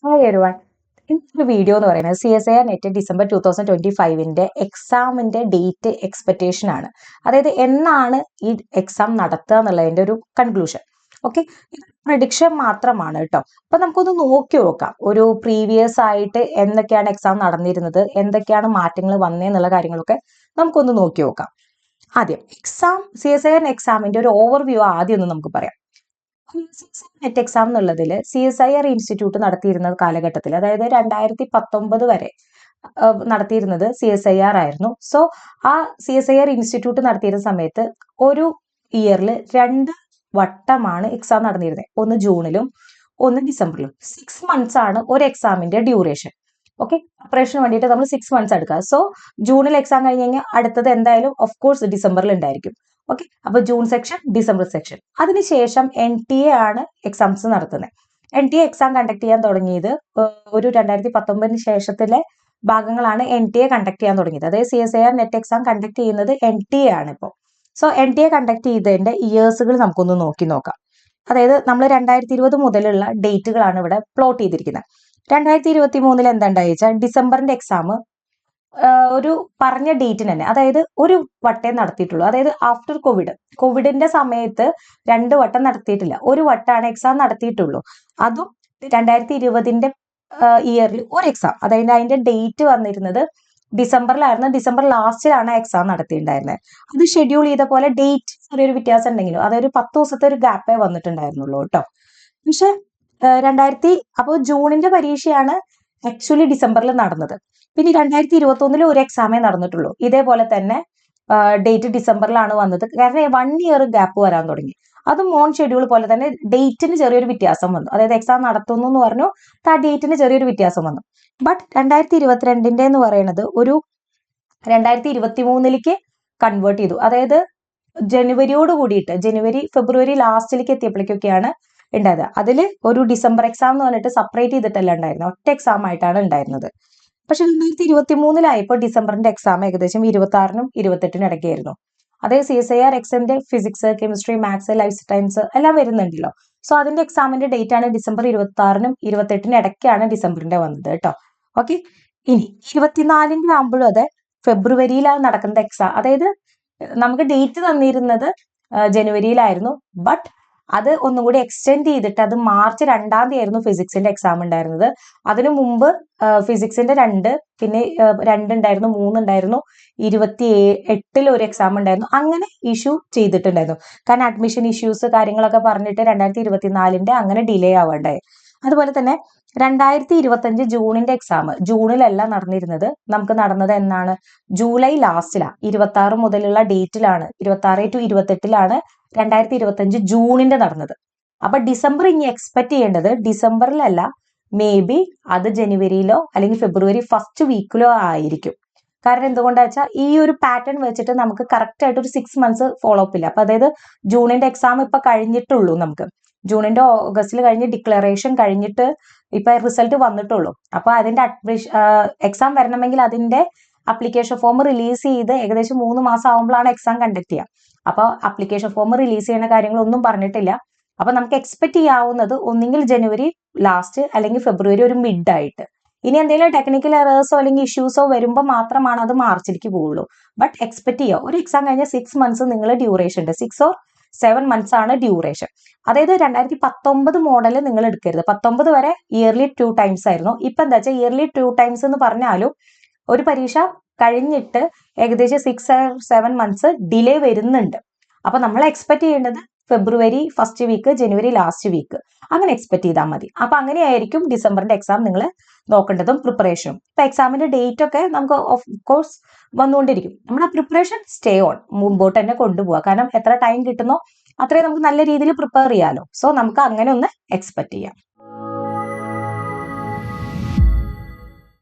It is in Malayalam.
Hi everyone. ഇന്നത്തെ വീഡിയോ എന്ന് പറയുന്നത് CSIR നെറ്റ് ഡിസംബർ 2025 എക്സാമിന്റെ ഡേറ്റ് എക്സ്പെക്ടേഷൻ ആണ്. അതായത് എന്നാണ് ഈ എക്സാം നടത്തുക എന്നുള്ളതിന്റെ ഒരു കൺക്ലൂഷൻ. ഓക്കെ, പ്രഡിക്ഷൻ മാത്രമാണ് കേട്ടോ. അപ്പൊ നമുക്കൊന്ന് നോക്കി നോക്കാം, ഒരു പ്രീവിയസ് ആയിട്ട് എന്തൊക്കെയാണ് എക്സാം നടന്നിരുന്നത്, എന്തൊക്കെയാണ് മാറ്റങ്ങൾ വന്നതെന്നുള്ള കാര്യങ്ങളൊക്കെ നമുക്കൊന്ന് നോക്കി നോക്കാം. ആദ്യം CSIR എക്സാമിന്റെ ഒരു ഓവർവ്യൂ ആദ്യം ഒന്ന് നമുക്ക് പറയാം. നെറ്റ് എക്സാം എന്നുള്ളതിൽ CSIR ഇൻസ്റ്റിറ്റ്യൂട്ട് നടത്തിയിരുന്ന കാലഘട്ടത്തിൽ, അതായത് 2019 വരെ നടത്തിയിരുന്നത് CSIR ആയിരുന്നു. സോ ആ CSIR ഇൻസ്റ്റിറ്റ്യൂട്ട് നടത്തിയിരുന്ന സമയത്ത് ഒരു ഇയറിൽ 2 വട്ടമാണ് എക്സാം നടന്നിരുന്നത്. ഒന്ന് ജൂണിലും ഒന്ന് ഡിസംബറിലും. 6 months ആണ് ഒരു എക്സാമിന്റെ ഡ്യൂറേഷൻ. ഓക്കെ, പ്രിപ്പറേഷന് വേണ്ടിയിട്ട് നമ്മൾ 6 months എടുക്കുക. സോ ജൂണിൽ എക്സാം കഴിഞ്ഞ് കഴിഞ്ഞാൽ അടുത്തത് എന്തായാലും ഓഫ് കോഴ്സ് ഡിസംബറിൽ ഉണ്ടായിരിക്കും. ഓക്കെ, അപ്പൊ ജൂൺ സെക്ഷൻ, ഡിസംബർ സെക്ഷൻ. അതിനുശേഷം NTA ആണ് എക്സാംസ് നടത്തുന്നത്. NTA എക്സാം കണ്ടക്ട് ചെയ്യാൻ തുടങ്ങിയത് ഒരു 2019 ശേഷത്തിലെ ഭാഗങ്ങളാണ് NTA കണ്ടക്ട് ചെയ്യാൻ തുടങ്ങിയത്. അതായത് CSIR നെറ്റ് എക്സാം കണ്ടക്ട് ചെയ്യുന്നത് NTA ആണ് ഇപ്പോൾ. സോ NTA കണ്ടക്ട് ചെയ്തതിന്റെ ഇയേഴ്സുകൾ നമുക്കൊന്ന് നോക്കാം. അതായത് നമ്മൾ 2020 മുതലുള്ള ഡേറ്റുകളാണ് ഇവിടെ പ്ലോട്ട് ചെയ്തിരിക്കുന്നത്. 2023 എന്താ ഉണ്ടായിച്ചാൽ ഡിസംബറിന്റെ എക്സാം ഒരു പറഞ്ഞ ഡേറ്റിന് തന്നെ, അതായത് ഒരു വട്ടേ നടത്തിയിട്ടുള്ളൂ. അതായത് ആഫ്റ്റർ കോവിഡിന്റെ സമയത്ത് 2 വട്ടം നടത്തിയിട്ടില്ല, ഒരു വട്ടാണ് എക്സാം നടത്തിയിട്ടുള്ളൂ. അതും 2020 ഇയറിൽ ഒരു എക്സാം, അതായത് അതിന്റെ ഡേറ്റ് വന്നിരുന്നത് ഡിസംബറിലായിരുന്നു. December ലാസ്റ്റിലാണ് exam നടത്തിയിട്ടുണ്ടായിരുന്നത്. അത് ഷെഡ്യൂൾ ചെയ്ത പോലെ ഡേറ്റ് ചെറിയൊരു വ്യത്യാസം ഉണ്ടെങ്കിലും അതൊരു 10 ദിവസത്തെ ഒരു ഗ്യാപ്പേ വന്നിട്ടുണ്ടായിരുന്നുള്ളൂ കേട്ടോ. പക്ഷെ അപ്പോൾ ജൂണിന്റെ പരീക്ഷയാണ് ആക്ച്വലി ഡിസംബറിൽ നടന്നത്. പിന്നെ 2021 ഒരു എക്സാമേ നടന്നിട്ടുള്ളൂ. ഇതേപോലെ തന്നെ ഡേറ്റ് ഡിസംബറിലാണ് വന്നത്. കാരണം 1 year ഗ്യാപ്പ് വരാൻ തുടങ്ങി. അതും ഓൺ ഷെഡ്യൂൾ പോലെ തന്നെ ഡേറ്റിന് ചെറിയൊരു വ്യത്യാസം വന്നു. അതായത് എക്സാം നടത്തുന്നു എന്ന് പറഞ്ഞു, ആ ഡേറ്റിന് ചെറിയൊരു വ്യത്യാസം വന്നു. ബട്ട് 2022 എന്ന് പറയുന്നത് ഒരു 2023 കൺവേർട്ട് ചെയ്തു. അതായത് ജനുവരിയോട് കൂടിയിട്ട്, ഫെബ്രുവരി ലാസ്റ്റിലേക്ക് എത്തിയപ്പോഴേക്കൊക്കെയാണ് ഉണ്ടായത്. അതിൽ ഒരു ഡിസംബർ എക്സാം എന്ന് പറഞ്ഞിട്ട് സെപ്പറേറ്റ് ചെയ്തിട്ടല്ല ഉണ്ടായിരുന്നത്, ഒറ്റ എക്സാം ആയിട്ടാണ് ഉണ്ടായിരുന്നത്. പക്ഷെ 2023 ഡിസംബറിന്റെ എക്സാം ഏകദേശം 26-നും 28-നും ഇടയ്ക്കായിരുന്നു. അതായത് CSIR എക്സിന്റെ physics, chemistry, maths, life science എല്ലാം വരുന്നുണ്ടല്ലോ. സോ അതിന്റെ എക്സാമിന്റെ ഡേറ്റ് ആണ് ഡിസംബർ 26-നും 28-നും ഇടയ്ക്കാണ് ഡിസംബറിന്റെ വന്നത് കേട്ടോ. ഓക്കെ, ഇനി 24-ന്റെ ആകുമ്പോഴും അതെ, ഫെബ്രുവരിയിലാണ് നടക്കുന്ന എക്സാം. അതായത് നമുക്ക് ഡേറ്റ് തന്നിരുന്നത് ജനുവരിയിലായിരുന്നു. ബട്ട് അത് ഒന്നും കൂടി എക്സ്റ്റെൻഡ് ചെയ്തിട്ട് അത് മാർച്ച് 2-ാം തീയതി ആയിരുന്നു ഫിസിക്സിന്റെ എക്സാം ഉണ്ടായിരുന്നത്. അതിനു മുമ്പ് ഫിസിക്സിന്റെ 2, പിന്നെ 2 ഉണ്ടായിരുന്നു, 3 ഉണ്ടായിരുന്നു, 28-ൽ ഒരു എക്സാം ഉണ്ടായിരുന്നു. അങ്ങനെ ഇഷ്യൂ ചെയ്തിട്ടുണ്ടായിരുന്നു. കാരണം അഡ്മിഷൻ ഇഷ്യൂസ് കാര്യങ്ങളൊക്കെ പറഞ്ഞിട്ട് 2024-ന്റെ അങ്ങനെ ഡിലേ ആവാണ്ടായി. അതുപോലെ തന്നെ 2025 ജൂണിന്റെ എക്സാം ജൂണിലല്ല നടന്നിരുന്നത്. നമുക്ക് നടന്നത് എന്നാണ്? ജൂലൈ ലാസ്റ്റിലാണ്, 26 മുതലുള്ള ഡേറ്റിലാണ്, 26 to 28-ലാണ് 2025 ജൂണിന്റെ നടന്നത്. അപ്പൊ ഡിസംബർ ഇനി എക്സ്പെക്ട് ചെയ്യേണ്ടത് ഡിസംബറിലല്ല, മേ ബി അത് ജനുവരിയിലോ അല്ലെങ്കിൽ ഫെബ്രുവരി ഫസ്റ്റ് വീക്കിലോ ആയിരിക്കും. കാരണം എന്തുകൊണ്ടാ വെച്ചാൽ ഈ ഒരു പാറ്റേൺ വെച്ചിട്ട് നമുക്ക് കറക്റ്റ് ആയിട്ട് ഒരു 6 months ഫോളോ അപ്പ് ഇല്ല. അപ്പൊ അതായത് ജൂണിന്റെ എക്സാം ഇപ്പൊ കഴിഞ്ഞിട്ടുള്ളൂ. നമുക്ക് ജൂണിന്റെ ഓഗസ്റ്റിൽ കഴിഞ്ഞ് ഡിക്ലറേഷൻ കഴിഞ്ഞിട്ട് ഇപ്പൊ റിസൾട്ട് വന്നിട്ടുള്ളൂ. അപ്പൊ അതിന്റെ എക്സാം വരണമെങ്കിൽ അതിന്റെ അപ്ലിക്കേഷൻ ഫോം റിലീസ് ചെയ്ത് ഏകദേശം 3 മാസം ആകുമ്പോഴാണ് എക്സാം കണ്ടക്ട് ചെയ്യുക. അപ്പൊ അപ്ലിക്കേഷൻ ഫോം റിലീസ് ചെയ്യുന്ന കാര്യങ്ങളൊന്നും പറഞ്ഞിട്ടില്ല. അപ്പൊ നമുക്ക് എക്സ്പെക്ട് ചെയ്യാവുന്നത് ഒന്നെങ്കിൽ ജനുവരി ലാസ്റ്റ് അല്ലെങ്കിൽ ഫെബ്രുവരി ഒരു മിഡ് ആയിട്ട്. ഇനി എന്തെങ്കിലും ടെക്നിക്കൽ എറേഴ്സോ അല്ലെങ്കിൽ ഇഷ്യൂസോ വരുമ്പോൾ മാത്രമാണ് അത് മാർച്ചിലേക്ക് പോകുള്ളൂ. ബട്ട് എക്സ്പെക്ട് ചെയ്യുക, ഒരു എക്സാം കഴിഞ്ഞാൽ 6 months നിങ്ങൾ ഡ്യൂറേഷൻ ഉണ്ട്. 6 or 7 months ആണ് ഡ്യൂറേഷൻ. അതായത് 2019 മോഡൽ നിങ്ങൾ എടുക്കരുത്. 19 വരെ ഇയർലി 2 times ആയിരുന്നു. ഇപ്പൊ എന്താ വെച്ചാൽ ഇയർലി 2 times എന്ന് പറഞ്ഞാലും ഒരു പരീക്ഷ കഴിഞ്ഞിട്ട് ഏകദേശം 6 or 7 months ഡിലേ വരുന്നുണ്ട്. അപ്പൊ നമ്മൾ എക്സ്പെക്ട് ചെയ്യേണ്ടത് ഫെബ്രുവരി ഫസ്റ്റ് വീക്ക്, ജനുവരി ലാസ്റ്റ് വീക്ക്, അങ്ങനെ എക്സ്പെക്ട് ചെയ്താൽ മതി. അപ്പൊ അങ്ങനെയായിരിക്കും ഡിസംബറിന്റെ എക്സാം നിങ്ങൾ നോക്കേണ്ടതും പ്രിപ്പറേഷനും. ഇപ്പൊ എക്സാമിന്റെ ഡേറ്റ് ഒക്കെ നമുക്ക് ഓഫ് കോഴ്സ് വന്നുകൊണ്ടിരിക്കും. നമ്മുടെ പ്രിപ്പറേഷൻ സ്റ്റേ ഓൺ, മുമ്പോട്ട് തന്നെ കൊണ്ടുപോകുക. കാരണം എത്ര ടൈം കിട്ടുന്നോ അത്രയും നമുക്ക് നല്ല രീതിയിൽ പ്രിപ്പയർ ചെയ്യാലോ. സോ നമുക്ക് അങ്ങനെ ഒന്ന് എക്സ്പെക്ട് ചെയ്യാം.